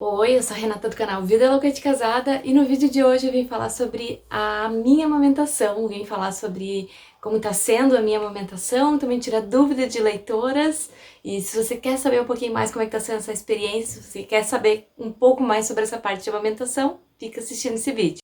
Oi, eu sou a Renata do canal Vida Louca de Casada e no vídeo de hoje eu vim falar sobre a minha amamentação, vim falar sobre como tá sendo a minha amamentação, também tirar dúvida de leitoras e se você quer saber um pouquinho mais como é que tá sendo essa experiência, se você quer saber um pouco mais sobre essa parte de amamentação, fica assistindo esse vídeo.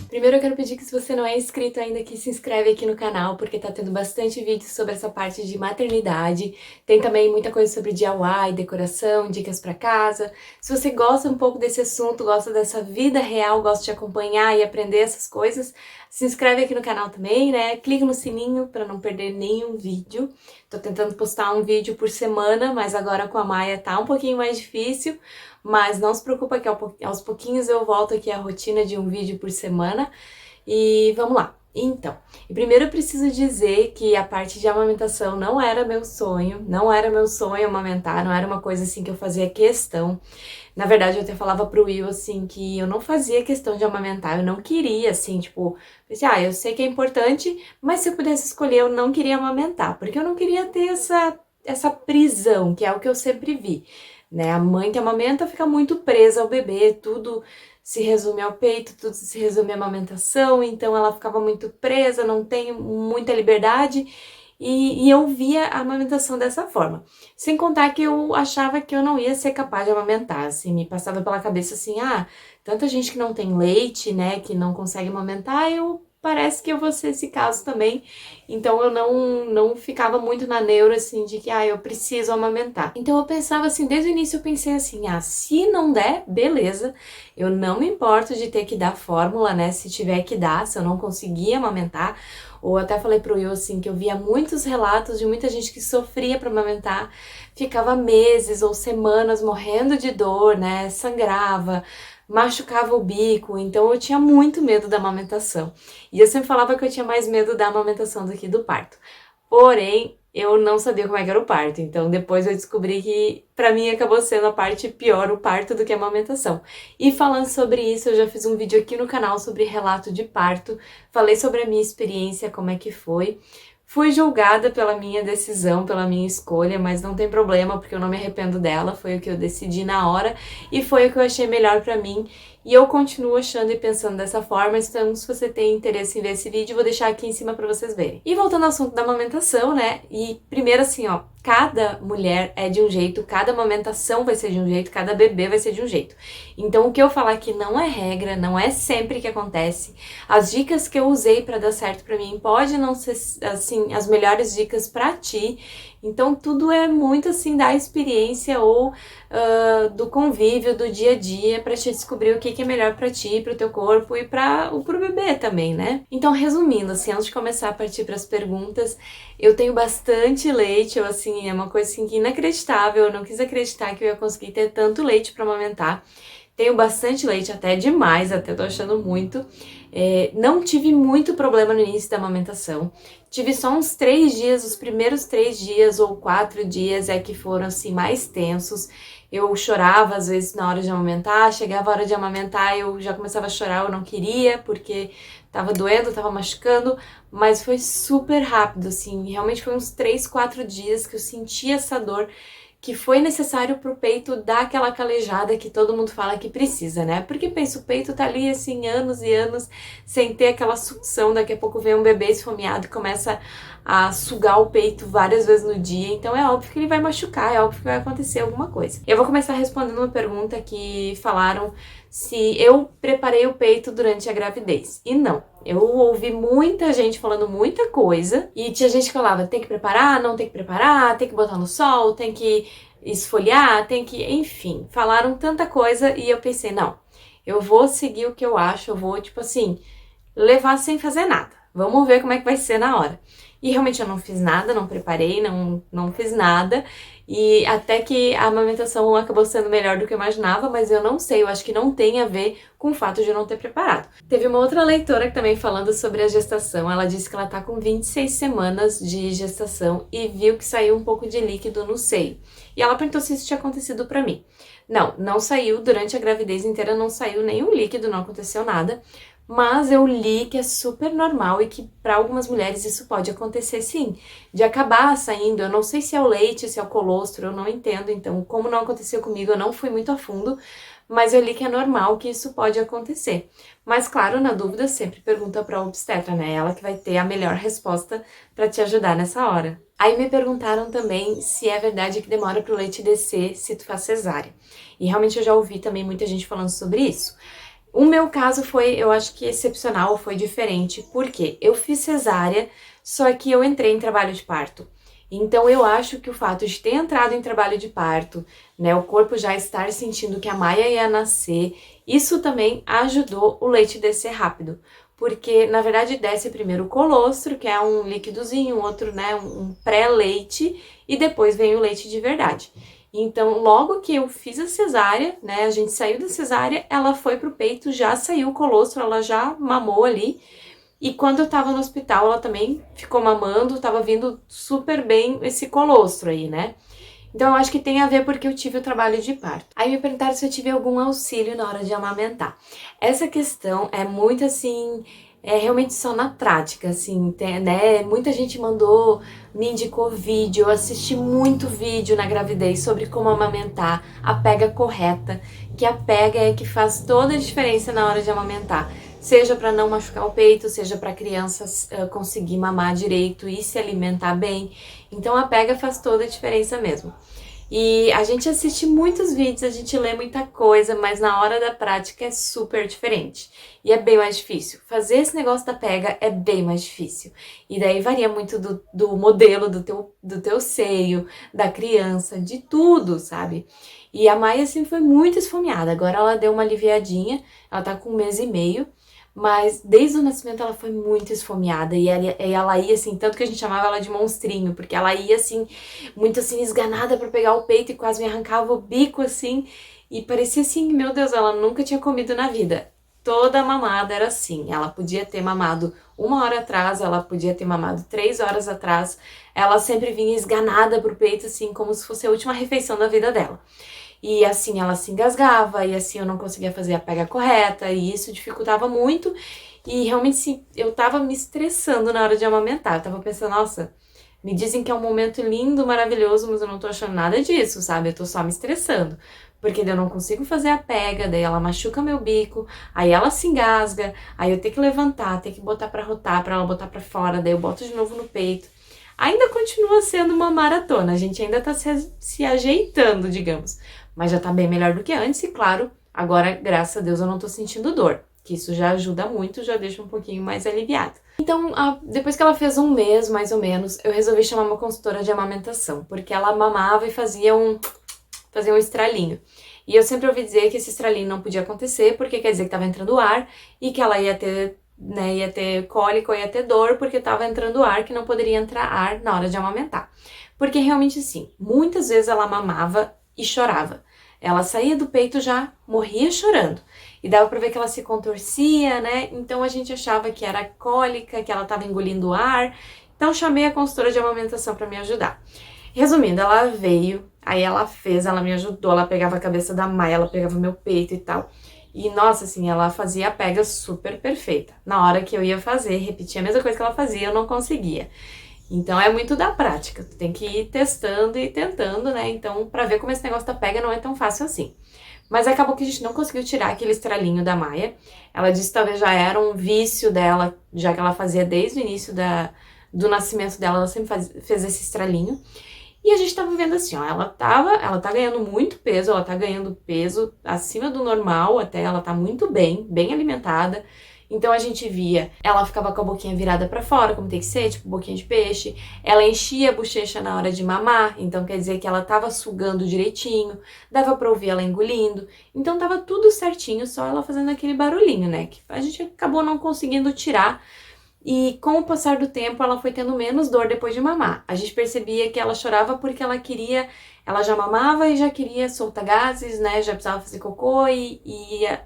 Primeiro eu quero pedir que se você não é inscrito ainda, que se inscreve aqui no canal, porque tá tendo bastante vídeo sobre essa parte de maternidade. Tem também muita coisa sobre DIY, decoração, dicas pra casa. Se você gosta um pouco desse assunto, gosta dessa vida real, gosta de acompanhar e aprender essas coisas, se inscreve aqui no canal também, né? Clica no sininho pra não perder nenhum vídeo. Tô tentando postar um vídeo por semana, mas agora com a Maia tá um pouquinho mais difícil. Mas não se preocupa que aos pouquinhos eu volto aqui à rotina de um vídeo por semana. E vamos lá. Então, primeiro eu preciso dizer que a parte de amamentação não era meu sonho, amamentar, não era uma coisa assim que eu fazia questão. Na verdade, eu até falava pro Will, assim, que eu não fazia questão de amamentar, eu não queria, assim, tipo, eu sei que é importante, mas se eu pudesse escolher, eu não queria amamentar, porque eu não queria ter essa prisão, que é o que eu sempre vi, né? A mãe que amamenta fica muito presa ao bebê, tudo se resume ao peito, tudo se resume à amamentação, então ela ficava muito presa, não tem muita liberdade, e eu via a amamentação dessa forma. Sem contar que eu achava que eu não ia ser capaz de amamentar, assim, me passava pela cabeça assim, tanta gente que não tem leite, né, que não consegue amamentar, parece que eu vou ser esse caso também, então eu não ficava muito na neura, assim, de que, eu preciso amamentar. Então eu pensava assim, desde o início eu pensei assim, se não der, beleza, eu não me importo de ter que dar fórmula, né, se tiver que dar, se eu não conseguir amamentar, ou até falei pro Will, assim, que eu via muitos relatos de muita gente que sofria para amamentar, ficava meses ou semanas morrendo de dor, né, sangrava, machucava o bico, então eu tinha muito medo da amamentação. E eu sempre falava que eu tinha mais medo da amamentação do que do parto. Porém, eu não sabia como é que era o parto, então depois eu descobri que pra mim acabou sendo a parte pior, o parto, do que a amamentação. E falando sobre isso, eu já fiz um vídeo aqui no canal sobre relato de parto, falei sobre a minha experiência, como é que foi. Fui julgada pela minha decisão, pela minha escolha, mas não tem problema, porque eu não me arrependo dela, foi o que eu decidi na hora e foi o que eu achei melhor pra mim. E eu continuo achando e pensando dessa forma, então se você tem interesse em ver esse vídeo, eu vou deixar aqui em cima pra vocês verem. E voltando ao assunto da amamentação, né, e primeiro assim, cada mulher é de um jeito, cada amamentação vai ser de um jeito, cada bebê vai ser de um jeito. Então o que eu falar aqui não é regra, não é sempre que acontece. As dicas que eu usei pra dar certo pra mim pode não ser, assim, as melhores dicas pra ti. Então tudo é muito assim da experiência ou do convívio, do dia a dia, pra te descobrir o que é melhor pra ti, pro teu corpo e pro bebê também, né? Então, resumindo, assim, antes de começar a partir pras perguntas, eu tenho bastante leite, assim, é uma coisa assim, inacreditável, eu não quis acreditar que eu ia conseguir ter tanto leite pra amamentar. Tenho bastante leite, até demais, até tô achando muito. Não tive muito problema no início da amamentação. Tive só uns 3 dias, os primeiros 3 dias ou 4 dias é que foram assim mais tensos. Eu chorava às vezes na hora de amamentar, chegava a hora de amamentar, eu já começava a chorar, eu não queria, porque tava doendo, tava machucando, mas foi super rápido, assim, realmente foi uns 3, 4 dias que eu senti essa dor que foi necessário pro peito dar aquela calejada que todo mundo fala que precisa, né? Porque pensa, o peito tá ali assim anos e anos sem ter aquela sucção, daqui a pouco vem um bebê esfomeado e começa a sugar o peito várias vezes no dia, então é óbvio que ele vai machucar, é óbvio que vai acontecer alguma coisa. Eu vou começar respondendo uma pergunta que falaram se eu preparei o peito durante a gravidez. E não, eu ouvi muita gente falando muita coisa e tinha gente que falava, tem que preparar, não tem que preparar, tem que botar no sol, tem que esfoliar, tem que... Enfim, falaram tanta coisa e eu pensei, não, eu vou seguir o que eu acho, eu vou, tipo assim, levar sem fazer nada. Vamos ver como é que vai ser na hora. E realmente eu não fiz nada, não preparei, não fiz nada. E até que a amamentação acabou sendo melhor do que eu imaginava, mas eu não sei, eu acho que não tem a ver com o fato de eu não ter preparado. Teve uma outra leitora que também falando sobre a gestação, ela disse que ela tá com 26 semanas de gestação e viu que saiu um pouco de líquido no seio. E ela perguntou se isso tinha acontecido pra mim. Não saiu, durante a gravidez inteira não saiu nenhum líquido, não aconteceu nada. Mas eu li que é super normal e que para algumas mulheres isso pode acontecer sim, de acabar saindo, eu não sei se é o leite, se é o colostro, eu não entendo, então como não aconteceu comigo, eu não fui muito a fundo, mas eu li que é normal que isso pode acontecer. Mas claro, na dúvida, sempre pergunta para a obstetra, né? Ela que vai ter a melhor resposta para te ajudar nessa hora. Aí me perguntaram também se é verdade que demora para o leite descer se tu faz cesárea. E realmente eu já ouvi também muita gente falando sobre isso. O meu caso foi, eu acho que excepcional, foi diferente, porque eu fiz cesárea, só que eu entrei em trabalho de parto. Então eu acho que o fato de ter entrado em trabalho de parto, né, o corpo já estar sentindo que a Maia ia nascer, isso também ajudou o leite descer rápido. Porque, na verdade, desce primeiro o colostro, que é um líquidozinho, outro, né, um pré-leite, e depois vem o leite de verdade. Então, logo que eu fiz a cesárea, né, a gente saiu da cesárea, ela foi pro peito, já saiu o colostro, ela já mamou ali. E quando eu tava no hospital, ela também ficou mamando, tava vindo super bem esse colostro aí, né? Então, eu acho que tem a ver porque eu tive o trabalho de parto. Aí me perguntaram se eu tive algum auxílio na hora de amamentar. Essa questão é muito assim, é realmente só na prática, assim, né? Muita gente me indicou vídeo, eu assisti muito vídeo na gravidez sobre como amamentar, a pega correta, que a pega é que faz toda a diferença na hora de amamentar. Seja para não machucar o peito, seja para a criança conseguir mamar direito e se alimentar bem. Então a pega faz toda a diferença mesmo. E a gente assiste muitos vídeos, a gente lê muita coisa, mas na hora da prática é super diferente. E é bem mais difícil. Fazer esse negócio da pega é bem mais difícil. E daí varia muito do modelo do teu seio, da criança, de tudo, sabe? E a Maia, assim, foi muito esfomeada. Agora ela deu uma aliviadinha, ela tá com 1 mês e meio. Mas desde o nascimento ela foi muito esfomeada e ela ia assim, tanto que a gente chamava ela de monstrinho, porque ela ia assim, muito assim, esganada pra pegar o peito e quase me arrancava o bico assim, e parecia assim, meu Deus, ela nunca tinha comido na vida. Toda mamada era assim, ela podia ter mamado 1 hora atrás, ela podia ter mamado 3 horas atrás, ela sempre vinha esganada pro peito assim, como se fosse a última refeição da vida dela. E assim ela se engasgava, e assim eu não conseguia fazer a pega correta, e isso dificultava muito. E realmente sim, eu tava me estressando na hora de amamentar. Eu tava pensando, nossa, me dizem que é um momento lindo, maravilhoso, mas eu não tô achando nada disso, sabe? Eu tô só me estressando. Porque daí eu não consigo fazer a pega, daí ela machuca meu bico, aí ela se engasga, aí eu tenho que levantar, tenho que botar pra rotar, pra ela botar pra fora, daí eu boto de novo no peito. Ainda continua sendo uma maratona, a gente ainda tá se ajeitando, digamos. Mas já tá bem melhor do que antes e, claro, agora, graças a Deus, eu não tô sentindo dor. Que isso já ajuda muito, já deixa um pouquinho mais aliviado. Então, depois que ela fez 1 mês, mais ou menos, eu resolvi chamar uma consultora de amamentação. Porque ela mamava e fazia um estralinho. E eu sempre ouvi dizer que esse estralinho não podia acontecer, porque quer dizer que tava entrando ar e que ela ia ter, né, ia ter cólica ou ia ter dor, porque tava entrando ar, que não poderia entrar ar na hora de amamentar. Porque realmente sim, muitas vezes ela mamava e chorava. Ela saía do peito já morria chorando. E dava pra ver que ela se contorcia, né? Então a gente achava que era cólica, que ela tava engolindo ar. Então chamei a consultora de amamentação pra me ajudar. Resumindo, ela veio, aí ela fez, ela me ajudou, ela pegava a cabeça da Maia, ela pegava meu peito e tal. E nossa, assim, ela fazia a pega super perfeita. Na hora que eu ia fazer, repetia a mesma coisa que ela fazia, eu não conseguia. Então é muito da prática, tu tem que ir testando e tentando, né? Então, pra ver como esse negócio da pega não é tão fácil assim. Mas acabou que a gente não conseguiu tirar aquele estralinho da Maia. Ela disse que talvez já era um vício dela, já que ela fazia desde o início do nascimento dela, ela sempre fez esse estralinho. E a gente tava vendo assim, ó, ela tá ganhando muito peso, ela tá ganhando peso acima do normal até, ela tá muito bem alimentada. Então a gente via, ela ficava com a boquinha virada pra fora, como tem que ser, tipo boquinha de peixe. Ela enchia a bochecha na hora de mamar, então quer dizer que ela tava sugando direitinho, dava pra ouvir ela engolindo. Então tava tudo certinho, só ela fazendo aquele barulhinho, né, que a gente acabou não conseguindo tirar. E com o passar do tempo, ela foi tendo menos dor depois de mamar. A gente percebia que ela chorava porque ela já mamava e já queria soltar gases, né? Já precisava fazer cocô e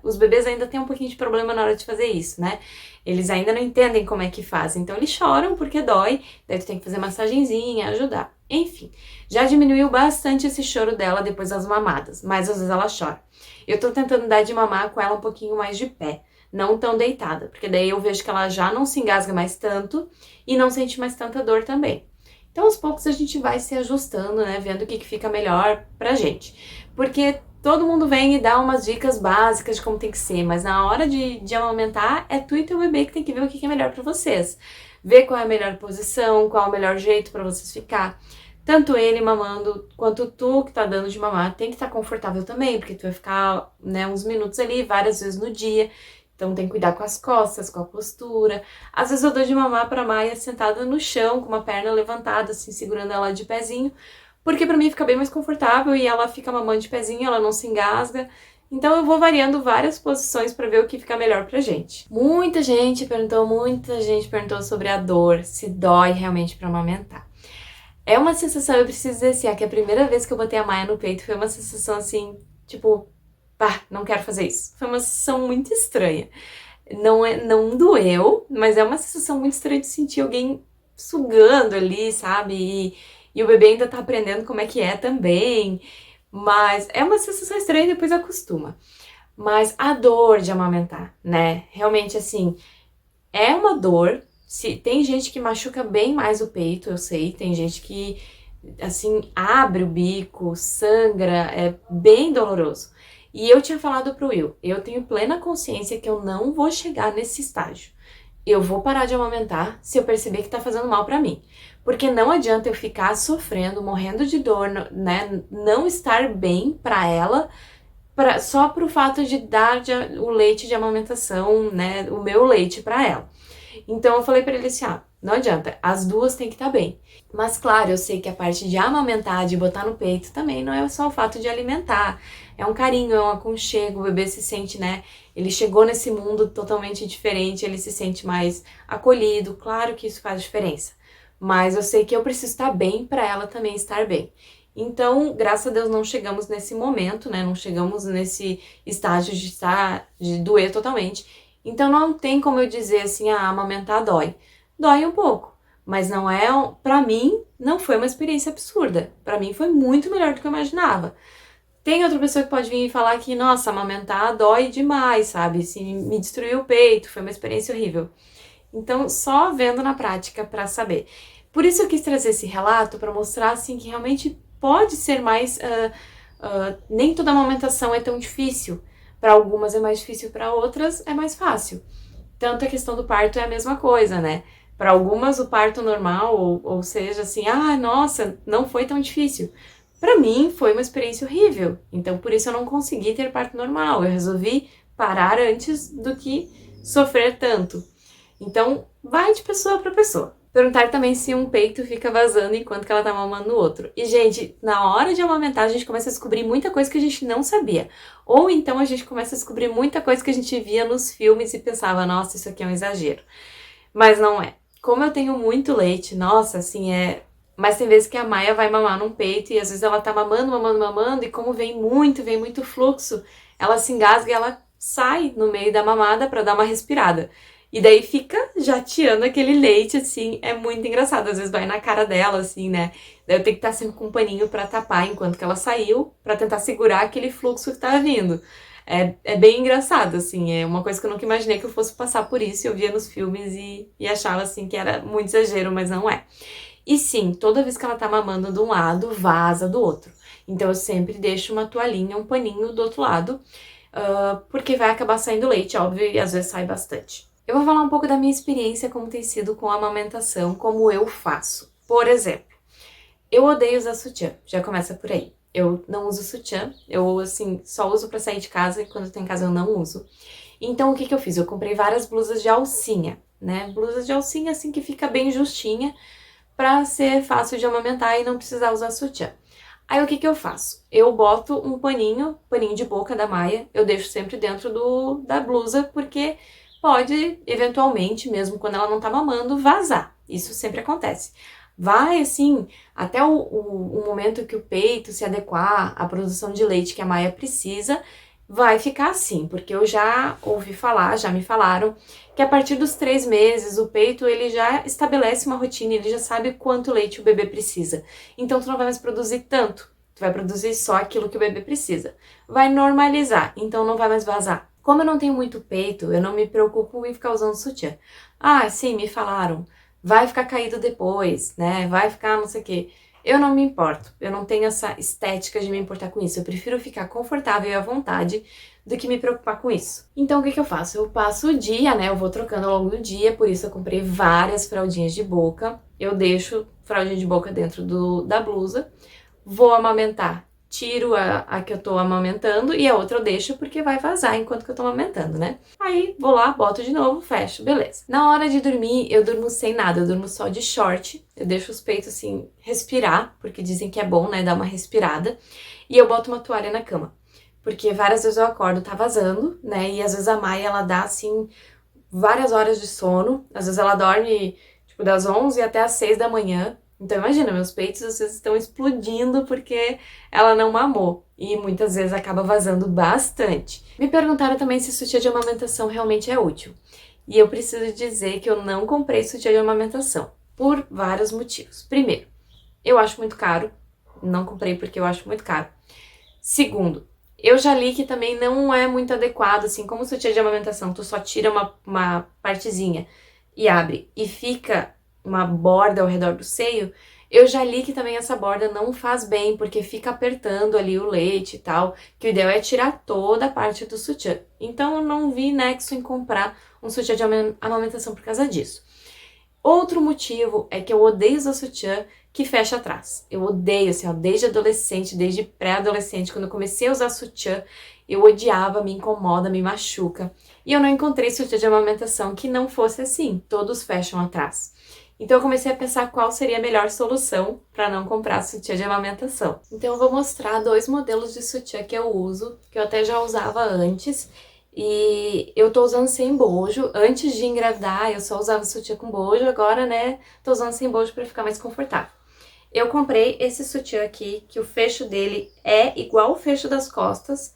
os bebês ainda têm um pouquinho de problema na hora de fazer isso, né? Eles ainda não entendem como é que fazem, então eles choram porque dói, daí tu tem que fazer massagenzinha, ajudar. Enfim, já diminuiu bastante esse choro dela depois das mamadas, mas às vezes ela chora. Eu tô tentando dar de mamar com ela um pouquinho mais de pé. não tão deitada, porque daí eu vejo que ela já não se engasga mais tanto e não sente mais tanta dor também. Então, aos poucos a gente vai se ajustando, né, vendo o que fica melhor pra gente. Porque todo mundo vem e dá umas dicas básicas de como tem que ser, mas na hora de amamentar, é tu e teu bebê que tem que ver o que é melhor pra vocês. Ver qual é a melhor posição, qual é o melhor jeito pra vocês ficar. Tanto ele mamando, quanto tu que tá dando de mamar, tem que estar confortável também, porque tu vai ficar, né, uns minutos ali, várias vezes no dia. Então tem que cuidar com as costas, com a postura. Às vezes eu dou de mamar pra Maia sentada no chão, com uma perna levantada, assim, segurando ela de pezinho, porque pra mim fica bem mais confortável e ela fica mamando de pezinho, ela não se engasga. Então eu vou variando várias posições pra ver o que fica melhor pra gente. Muita gente perguntou sobre a dor, se dói realmente pra amamentar. É uma sensação, eu preciso dizer assim, que a primeira vez que eu botei a Maia no peito foi uma sensação assim, tipo, pá, não quero fazer isso. Foi uma sensação muito estranha. Não doeu, mas é uma sensação muito estranha de sentir alguém sugando ali, sabe? E o bebê ainda tá aprendendo como é que é também. Mas é uma sensação estranha e depois acostuma. Mas a dor de amamentar, né? Realmente, assim, é uma dor. Se, tem gente que machuca bem mais o peito, eu sei. Tem gente que, assim, abre o bico, sangra, é bem doloroso. E eu tinha falado pro Will, eu tenho plena consciência que eu não vou chegar nesse estágio. Eu vou parar de amamentar se eu perceber que tá fazendo mal pra mim. Porque não adianta eu ficar sofrendo, morrendo de dor, né, não estar bem pra ela, só pro fato de dar o leite de amamentação, né, o meu leite pra ela. Então eu falei pra ele assim, não adianta, as duas têm que estar bem. Mas claro, eu sei que a parte de amamentar, de botar no peito, também não é só o fato de alimentar. É um carinho, é um aconchego, o bebê se sente, né, ele chegou nesse mundo totalmente diferente, ele se sente mais acolhido, claro que isso faz diferença. Mas eu sei que eu preciso estar bem pra ela também estar bem. Então, graças a Deus, não chegamos nesse momento, né, não chegamos nesse estágio de doer totalmente. Então não tem como eu dizer assim, amamentar dói. Dói um pouco, mas não é, pra mim, não foi uma experiência absurda. Pra mim foi muito melhor do que eu imaginava. Tem outra pessoa que pode vir e falar que, nossa, amamentar dói demais, sabe? Assim, me destruiu o peito, foi uma experiência horrível. Então, só vendo na prática pra saber. Por isso eu quis trazer esse relato pra mostrar, assim, que realmente pode ser mais... nem toda amamentação é tão difícil. Para algumas é mais difícil, para outras é mais fácil. Tanto a questão do parto é a mesma coisa, né? Para algumas o parto normal, ou seja, assim, nossa, não foi tão difícil. Para mim foi uma experiência horrível, então por isso eu não consegui ter parto normal. Eu resolvi parar antes do que sofrer tanto. Então vai de pessoa para pessoa. Perguntar também se um peito fica vazando enquanto que ela tá mamando o outro. E, gente, na hora de amamentar, a gente começa a descobrir muita coisa que a gente não sabia. Ou então a gente começa a descobrir muita coisa que a gente via nos filmes e pensava, nossa, isso aqui é um exagero. Mas não é. Como eu tenho muito leite, nossa, assim, Mas tem vezes que a Maia vai mamar num peito e às vezes ela tá mamando, e como vem muito fluxo, ela se engasga e ela sai no meio da mamada pra dar uma respirada. E daí fica jateando aquele leite, assim, é muito engraçado. Às vezes vai na cara dela, assim, né? Daí eu tenho que estar sempre com um paninho pra tapar enquanto que ela saiu, pra tentar segurar aquele fluxo que tá vindo. É bem engraçado, assim, é uma coisa que eu nunca imaginei que eu fosse passar por isso. Eu via nos filmes e achava, assim, que era muito exagero, mas não é. E sim, toda vez que ela tá mamando de um lado, vaza do outro. Então eu sempre deixo uma toalhinha, um paninho do outro lado, porque vai acabar saindo leite, óbvio, e às vezes sai bastante. Eu vou falar um pouco da minha experiência, como tem sido com a amamentação, como eu faço. Por exemplo, eu odeio usar sutiã, já começa por aí. Eu não uso sutiã, eu, assim, só uso pra sair de casa e quando eu tô em casa eu não uso. Então, o que eu fiz? Eu comprei várias blusas de alcinha, né? Blusas de alcinha, assim, que fica bem justinha, pra ser fácil de amamentar e não precisar usar sutiã. Aí, o que eu faço? Eu boto um paninho de boca da Maia, eu deixo sempre dentro da blusa, porque pode, eventualmente, mesmo quando ela não tá mamando, vazar. Isso sempre acontece. Vai, assim, até o momento que o peito se adequar à produção de leite que a Maia precisa, vai ficar assim, porque eu já ouvi falar, já me falaram, que a partir dos 3 meses o peito ele já estabelece uma rotina, ele já sabe quanto leite o bebê precisa. Então tu não vai mais produzir tanto, tu vai produzir só aquilo que o bebê precisa. Vai normalizar, então não vai mais vazar. Como eu não tenho muito peito, eu não me preocupo em ficar usando sutiã. Ah, sim, me falaram, vai ficar caído depois, né? Vai ficar não sei o quê. Eu não me importo, eu não tenho essa estética de me importar com isso. Eu prefiro ficar confortável e à vontade do que me preocupar com isso. Então, o que que eu faço? Eu passo o dia, né? Eu vou trocando ao longo do dia, por isso eu comprei várias fraldinhas de boca. Eu deixo fraldinha de boca dentro da blusa, vou amamentar. Tiro a que eu tô amamentando e a outra eu deixo porque vai vazar enquanto que eu tô amamentando, né? Aí vou lá, boto de novo, fecho, beleza. Na hora de dormir, eu durmo sem nada, eu durmo só de short. Eu deixo os peitos assim respirar, porque dizem que é bom, né, dar uma respirada. E eu boto uma toalha na cama. Porque várias vezes eu acordo, tá vazando, né? E às vezes a Maia, ela dá assim várias horas de sono. Às vezes ela dorme tipo das 11 até as 6 da manhã. Então imagina, meus peitos às vezes estão explodindo porque ela não mamou. E muitas vezes acaba vazando bastante. Me perguntaram também se sutiã de amamentação realmente é útil. E eu preciso dizer que eu não comprei sutiã de amamentação. Por vários motivos. Primeiro, eu acho muito caro. Não comprei porque eu acho muito caro. Segundo, eu já li que também não é muito adequado, assim, como o sutiã de amamentação, tu só tira uma partezinha e abre e fica uma borda ao redor do seio, eu já li que também essa borda não faz bem, porque fica apertando ali o leite e tal, que o ideal é tirar toda a parte do sutiã. Então eu não vi nexo em comprar um sutiã de amamentação por causa disso. Outro motivo é que eu odeio usar sutiã que fecha atrás. Eu odeio, assim, ó, desde adolescente, desde pré-adolescente, quando eu comecei a usar sutiã, eu odiava, me incomoda, me machuca. E eu não encontrei sutiã de amamentação que não fosse assim, todos fecham atrás. Então eu comecei a pensar qual seria a melhor solução para não comprar sutiã de amamentação. Então eu vou mostrar dois modelos de sutiã que eu uso, que eu até já usava antes, e eu tô usando sem bojo. Antes de engravidar, eu só usava sutiã com bojo, agora, né, tô usando sem bojo pra ficar mais confortável. Eu comprei esse sutiã aqui, que o fecho dele é igual o fecho das costas,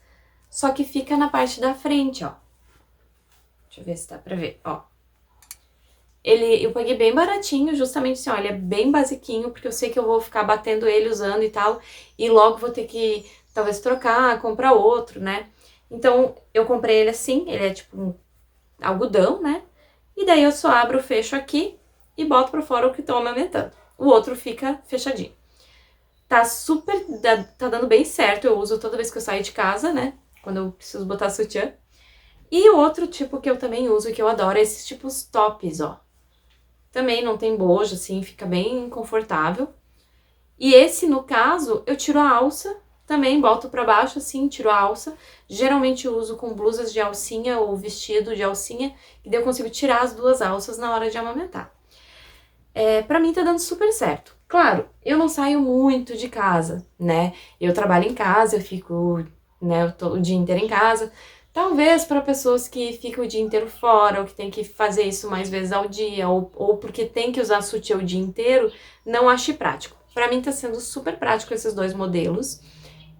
só que fica na parte da frente, ó. Deixa eu ver se dá pra ver, ó. Eu paguei bem baratinho, justamente assim, ó, ele é bem basiquinho, porque eu sei que eu vou ficar batendo ele usando e tal, e logo vou ter que, talvez, trocar, comprar outro, né? Então, eu comprei ele assim, ele é tipo um algodão, né? E daí eu só abro o fecho aqui e boto pra fora o que tô amamentando. O outro fica fechadinho. Tá super, tá dando bem certo, eu uso toda vez que eu saio de casa, né? Quando eu preciso botar sutiã. E o outro tipo que eu também uso, que eu adoro, é esses tipos tops, ó. Também não tem bojo, assim, fica bem confortável. E esse, no caso, eu tiro a alça, também boto pra baixo assim, tiro a alça. Geralmente eu uso com blusas de alcinha ou vestido de alcinha, e daí eu consigo tirar as duas alças na hora de amamentar. Pra mim tá dando super certo. Claro, eu não saio muito de casa, né? Eu trabalho em casa, eu fico, né, o dia inteiro em casa. Talvez para pessoas que ficam o dia inteiro fora, ou que tem que fazer isso mais vezes ao dia, ou porque tem que usar sutiã o dia inteiro, não ache prático. Pra mim tá sendo super prático esses dois modelos.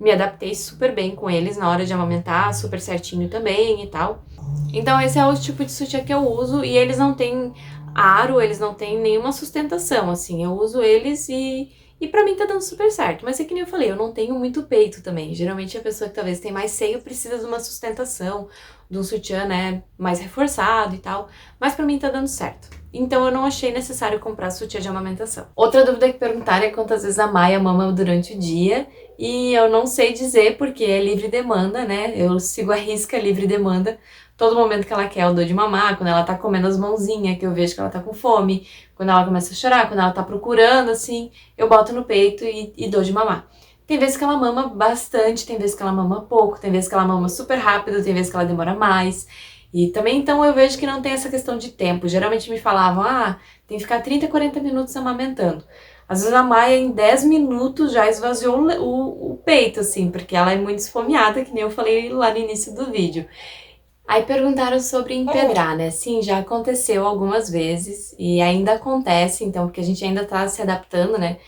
Me adaptei super bem com eles na hora de amamentar, super certinho também e tal. Então esse é o tipo de sutiã que eu uso e eles não têm aro, eles não têm nenhuma sustentação, assim. Eu uso eles e pra mim tá dando super certo. Mas é que nem eu falei, eu não tenho muito peito também. Geralmente a pessoa que talvez tem mais seio precisa de uma sustentação, de um sutiã, né, mais reforçado e tal. Mas pra mim tá dando certo. Então eu não achei necessário comprar sutiã de amamentação. Outra dúvida que perguntaram é quantas vezes a Maia mama durante o dia. E eu não sei dizer porque é livre demanda, né? Eu sigo a risca livre demanda. Todo momento que ela quer, eu dou de mamar. Quando ela tá comendo as mãozinhas, que eu vejo que ela tá com fome. Quando ela começa a chorar, quando ela tá procurando, assim, eu boto no peito e dou de mamar. Tem vezes que ela mama bastante, tem vezes que ela mama pouco, tem vezes que ela mama super rápido, tem vezes que ela demora mais. E também, então, eu vejo que não tem essa questão de tempo. Geralmente me falavam, tem que ficar 30, 40 minutos amamentando. Às vezes a Maia, em 10 minutos, já esvaziou o peito, assim, porque ela é muito esfomeada, que nem eu falei lá no início do vídeo. Aí perguntaram sobre empedrar, né? Sim, já aconteceu algumas vezes e ainda acontece, então, porque a gente ainda tá se adaptando, né?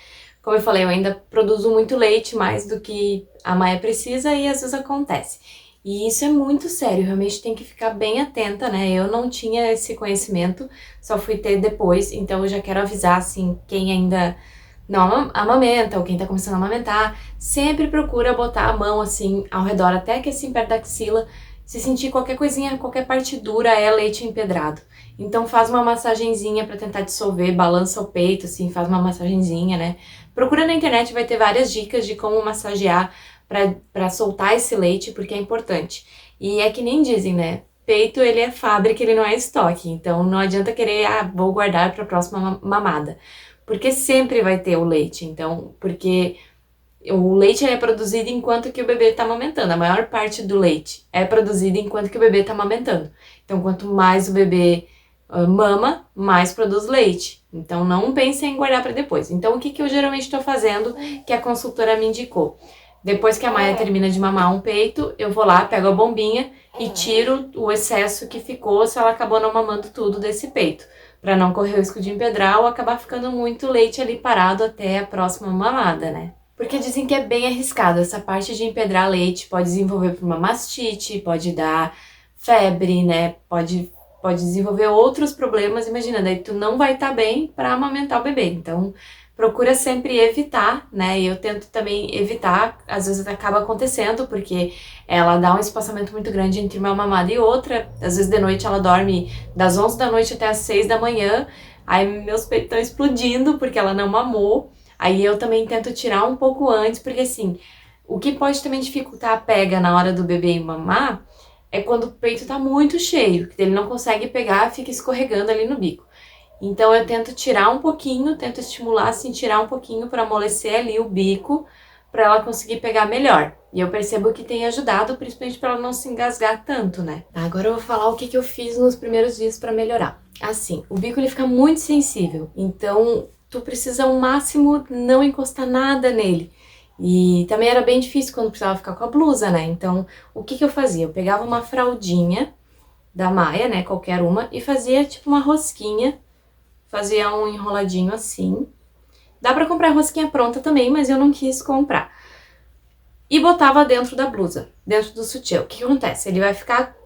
Como eu falei, eu ainda produzo muito leite, mais do que a Maia precisa e às vezes acontece. E isso é muito sério, realmente tem que ficar bem atenta, né? Eu não tinha esse conhecimento, só fui ter depois, então eu já quero avisar, assim, quem ainda não amamenta ou quem tá começando a amamentar, sempre procura botar a mão, assim, ao redor, até que assim, perto da axila, Se sentir qualquer coisinha, qualquer parte dura, é leite empedrado. Então faz uma massagenzinha para tentar dissolver, balança o peito, assim, faz uma massagenzinha, né? Procura na internet, vai ter várias dicas de como massagear para soltar esse leite, porque é importante. E é que nem dizem, né? Peito, ele é fábrica, ele não é estoque. Então não adianta querer, vou guardar para a próxima mamada. Porque sempre vai ter o leite. Então, porque o leite é produzido enquanto que o bebê está amamentando. A maior parte do leite é produzida enquanto que o bebê está amamentando. Então, quanto mais o bebê mama, mais produz leite. Então, não pense em guardar para depois. Então, o que eu geralmente estou fazendo, que a consultora me indicou? Depois que a Maia termina de mamar um peito, eu vou lá, pego a bombinha e tiro o excesso que ficou se ela acabou não mamando tudo desse peito. Para não correr o risco de empedrar ou acabar ficando muito leite ali parado até a próxima mamada, né? Porque dizem que é bem arriscado, essa parte de empedrar leite pode desenvolver uma mastite, pode dar febre, né? Pode desenvolver outros problemas, imagina, daí tu não vai estar bem para amamentar o bebê. Então, procura sempre evitar, né? E eu tento também evitar, às vezes acaba acontecendo, porque ela dá um espaçamento muito grande entre uma mamada e outra. Às vezes de noite ela dorme das 11 da noite até as 6 da manhã, aí meus peitos estão explodindo porque ela não mamou. Aí eu também tento tirar um pouco antes, porque assim, o que pode também dificultar a pega na hora do bebê mamar é quando o peito tá muito cheio, que ele não consegue pegar, fica escorregando ali no bico. Então eu tento tirar um pouquinho, tento estimular assim, tirar um pouquinho para amolecer ali o bico, para ela conseguir pegar melhor. E eu percebo que tem ajudado, principalmente para ela não se engasgar tanto, né? Agora eu vou falar o que eu fiz nos primeiros dias para melhorar. Assim, o bico ele fica muito sensível, então tu precisa ao máximo não encostar nada nele. E também era bem difícil quando precisava ficar com a blusa, né? Então, o que eu fazia? Eu pegava uma fraldinha da Maia, né, qualquer uma, e fazia tipo uma rosquinha, fazia um enroladinho assim. Dá pra comprar rosquinha pronta também, mas eu não quis comprar. E botava dentro da blusa, dentro do sutiã. O que acontece? Ele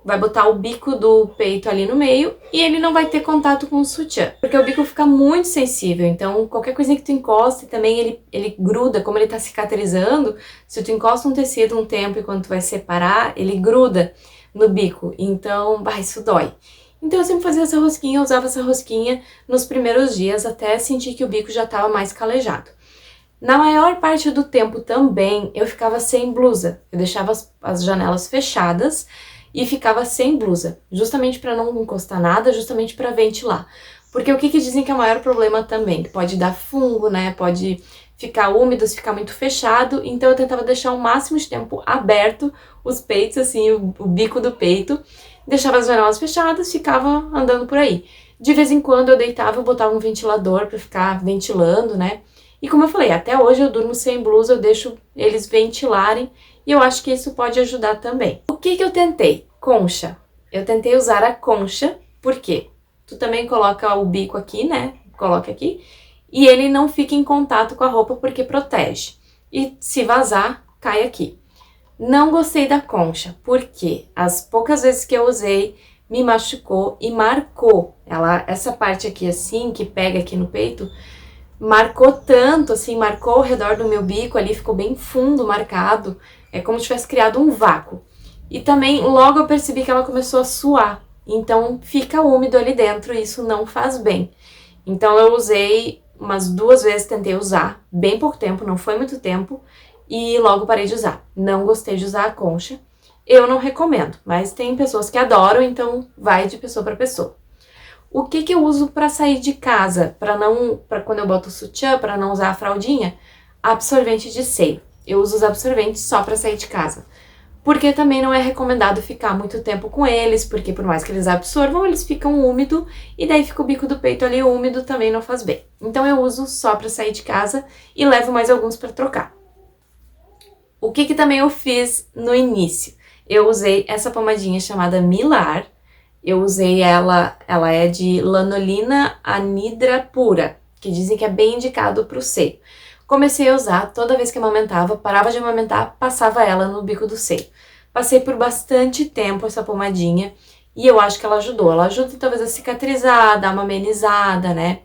vai botar o bico do peito ali no meio e ele não vai ter contato com o sutiã, porque o bico fica muito sensível, então qualquer coisinha que tu encoste também ele gruda, como ele tá cicatrizando, se tu encosta um tecido um tempo e quando tu vai separar, ele gruda no bico, então, isso dói. Então eu sempre fazia essa rosquinha, eu usava essa rosquinha nos primeiros dias até sentir que o bico já tava mais calejado. Na maior parte do tempo também eu ficava sem blusa, eu deixava as janelas fechadas e ficava sem blusa, justamente para não encostar nada, justamente para ventilar. Porque o que dizem que é o maior problema também? Pode dar fungo, né? Pode ficar úmido, se ficar muito fechado, então eu tentava deixar o máximo de tempo aberto os peitos, assim, o bico do peito, deixava as janelas fechadas, ficava andando por aí. De vez em quando eu deitava e botava um ventilador para ficar ventilando, né? E como eu falei, até hoje eu durmo sem blusa, eu deixo eles ventilarem e eu acho que isso pode ajudar também. O que eu tentei? Concha. Eu tentei usar a concha, por quê? Tu também coloca o bico aqui, né? Coloca aqui. E ele não fica em contato com a roupa porque protege. E se vazar, cai aqui. Não gostei da concha, porque as poucas vezes que eu usei, me machucou e marcou. Essa parte aqui assim, que pega aqui no peito, marcou tanto, assim, marcou ao redor do meu bico, ali ficou bem fundo marcado, é como se tivesse criado um vácuo. E também, logo eu percebi que ela começou a suar, então fica úmido ali dentro e isso não faz bem. Então eu usei umas 2 vezes, tentei usar, bem pouco tempo, não foi muito tempo, e logo parei de usar. Não gostei de usar a concha, eu não recomendo, mas tem pessoas que adoram, então vai de pessoa para pessoa. O que eu uso para sair de casa, para quando eu boto o sutiã, para não usar a fraldinha? Absorvente de seio. Eu uso os absorventes só para sair de casa. Porque também não é recomendado ficar muito tempo com eles, porque por mais que eles absorvam, eles ficam úmidos e daí fica o bico do peito ali úmido, também não faz bem. Então eu uso só para sair de casa e levo mais alguns para trocar. O que também eu fiz no início? Eu usei essa pomadinha chamada Milar. Eu usei ela é de lanolina anidra pura, que dizem que é bem indicado para o seio. Comecei a usar toda vez que amamentava, parava de amamentar, passava ela no bico do seio. Passei por bastante tempo essa pomadinha e eu acho que ela ajudou. Ela ajuda talvez a cicatrizar, dar uma amenizada, né?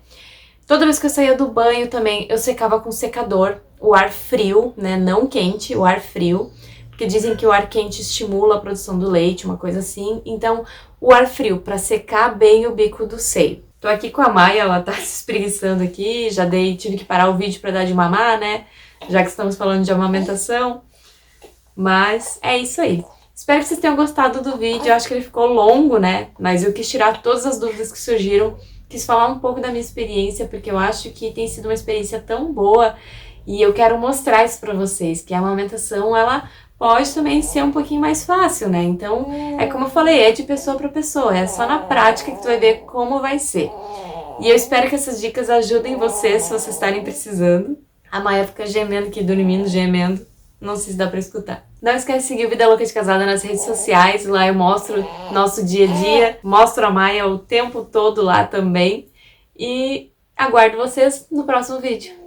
Toda vez que eu saía do banho também, eu secava com secador, o ar frio, né? Não quente, o ar frio. porque dizem que o ar quente estimula a produção do leite, uma coisa assim. Então, o ar frio, para secar bem o bico do seio. Tô aqui com a Maia, ela tá se espreguiçando aqui, tive que parar o vídeo para dar de mamar, né? Já que estamos falando de amamentação. Mas é isso aí. Espero que vocês tenham gostado do vídeo, eu acho que ele ficou longo, né? Mas eu quis tirar todas as dúvidas que surgiram, quis falar um pouco da minha experiência, porque eu acho que tem sido uma experiência tão boa e eu quero mostrar isso pra vocês, que a amamentação, ela pode também ser um pouquinho mais fácil, né? Então, é como eu falei, é de pessoa pra pessoa, é só na prática que tu vai ver como vai ser. E eu espero que essas dicas ajudem vocês, se vocês estarem precisando. A Maia fica gemendo aqui, dormindo, gemendo. Não sei se dá pra escutar. Não esquece de seguir o Vida Louca de Casada nas redes sociais. Lá eu mostro nosso dia a dia. Mostro a Maia o tempo todo lá também. E aguardo vocês no próximo vídeo.